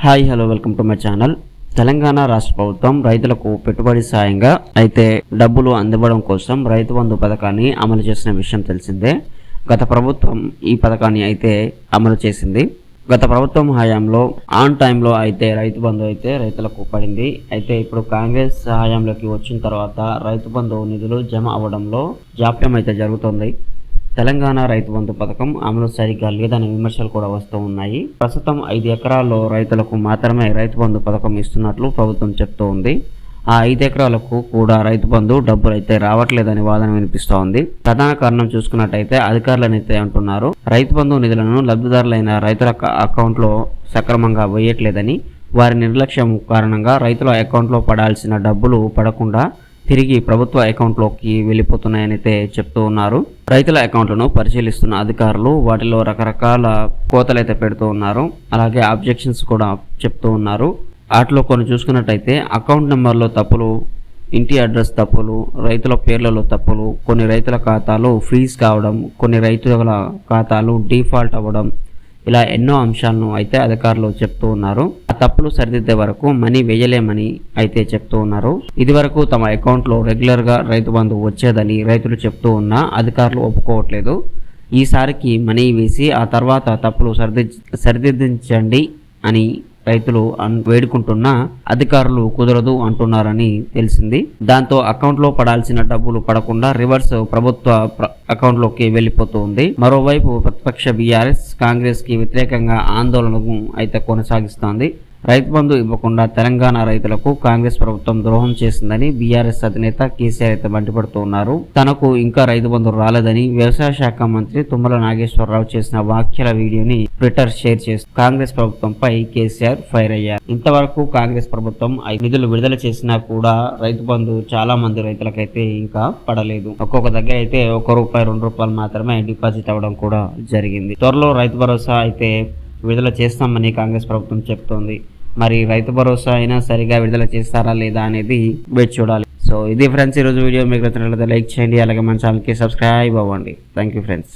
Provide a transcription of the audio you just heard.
Hi hello welcome to my channel. Telangana రాష్ట్ర ప్రభుత్వం రైతులకు పెట్టుబడి సాయంగా అయితే డబ్బులు అందివ్వడం కోసం రైతు బంధు పథకాన్ని అమలు చేసిన విషయం తెలిసిందే. గత ప్రభుత్వం ఈ పథకాన్ని అయితే అమలు చేసింది. గత ప్రభుత్వం హయాంలో ఆన్ టైంలో అయితే రైతు బంధు అయితే రైతులకు పడింది. అయితే ఇప్పుడు కాంగ్రెస్ హయాంలోకి వచ్చిన తర్వాత రైతు బంధు నిధులు జమ అవ్వడంలో జాప్యం అయితే జరుగుతుంది. తెలంగాణ రైతు బంధు పథకం అమలు సరిగ్గా లేదనే విమర్శలు కూడా వస్తూ ఉన్నాయి. ప్రస్తుతం 5 ఎకరాల్లో రైతులకు మాత్రమే రైతు బంధు పథకం ఇస్తున్నట్లు ప్రభుత్వం చెప్తూ ఉంది. ఆ 5 ఎకరాలకు కూడా రైతు బంధు డబ్బులు అయితే రావట్లేదని వాదన వినిపిస్తోంది. ప్రధాన కారణం చూసుకున్నట్టయితే అధికారులనైతే అంటున్నారు, రైతు బంధు నిధులను లబ్ధిదారులైన రైతుల అకౌంట్లో సక్రమంగా వేయట్లేదని, వారి నిర్లక్ష్యం కారణంగా రైతుల అకౌంట్లో పడాల్సిన డబ్బులు పడకుండా తిరిగి ప్రభుత్వ అకౌంట్లోకి వెళ్ళిపోతున్నాయని అయితే చెప్తూ ఉన్నారు. రైతుల అకౌంట్లను పరిశీలిస్తున్న అధికారులు వాటిలో రకరకాల కోతలైతే పెడుతూ ఉన్నారు. అలాగే ఆబ్జెక్షన్స్ కూడా చెప్తూ ఉన్నారు. వాటిలో కొన్ని చూసుకున్నట్టయితే అకౌంట్ నెంబర్లో తప్పులు, ఇంటి అడ్రస్ తప్పులు, రైతుల పేర్లలో తప్పులు, కొన్ని రైతుల ఖాతాలు ఫ్రీజ్ కావడం, కొన్ని రైతుల ఖాతాలు డిఫాల్ట్ అవ్వడం, ఇలా ఎన్నో అంశాలను అయితే అధికారులు చెప్తూ ఉన్నారు. ఆ తప్పులు సరిదిద్దే వరకు మనీ వేయలేమని అయితే చెప్తూ ఉన్నారు. ఇది వరకు తమ అకౌంట్లో రెగ్యులర్గా రైతు బంధు వచ్చేదని రైతులు చెప్తూ ఉన్నా అధికారులు ఒప్పుకోవట్లేదు. ఈసారికి మనీ వేసి ఆ తర్వాత తప్పులు సరిదిద్దించండి అని రైతులు వేడుకుంటున్నా అధికారులు కుదరదు అంటున్నారని తెలిసింది. దాంతో అకౌంట్లో పడాల్సిన డబ్బులు పడకుండా రివర్స్ ప్రభుత్వ అకౌంట్లోకి వెళ్ళిపోతుంది. మరోవైపు ప్రతిపక్ష బీఆర్ఎస్ కాంగ్రెస్ కి వ్యతిరేకంగా ఆందోళనను అయితే కొనసాగిస్తోంది. రైతు బంధు ఇవ్వకుండా తెలంగాణ రైతులకు కాంగ్రెస్ ప్రభుత్వం ద్రోహం చేసిందని బీఆర్ఎస్ అధినేత కేసీఆర్ అయితే మండిపడుతూ ఉన్నారు. తనకు ఇంకా రైతు బంధు రాలేదని వ్యవసాయ శాఖ మంత్రి తుమ్మల నాగేశ్వరరావు చేసిన వ్యాఖ్యల వీడియోని ట్విట్టర్ షేర్ చేస్తూ కాంగ్రెస్ ప్రభుత్వంపై కేసీఆర్ ఫైర్ అయ్యారు. ఇంతవరకు కాంగ్రెస్ ప్రభుత్వం నిధులు విడుదల చేసినా కూడా రైతు బంధు చాలా మంది రైతులకైతే ఇంకా పడలేదు. ఒక్కొక్క దగ్గర అయితే ₹1, ₹2 మాత్రమే డిపాజిట్ అవ్వడం కూడా జరిగింది. త్వరలో రైతు భరోసా అయితే విడుదల చేస్తామని కాంగ్రెస్ ప్రభుత్వం చెప్తోంది. మరి రైతు భరోసా అయినా సరిగా విడుదల చేస్తారా లేదా అనేది వేచి చూడాలి. సో ఇది ఫ్రెండ్స్ ఈరోజు వీడియో. మీకు నచ్చినట్లయితే లైక్ చేయండి, అలాగే మన ఛానల్కి సబ్స్క్రైబ్ అవ్వండి. Thank you friends.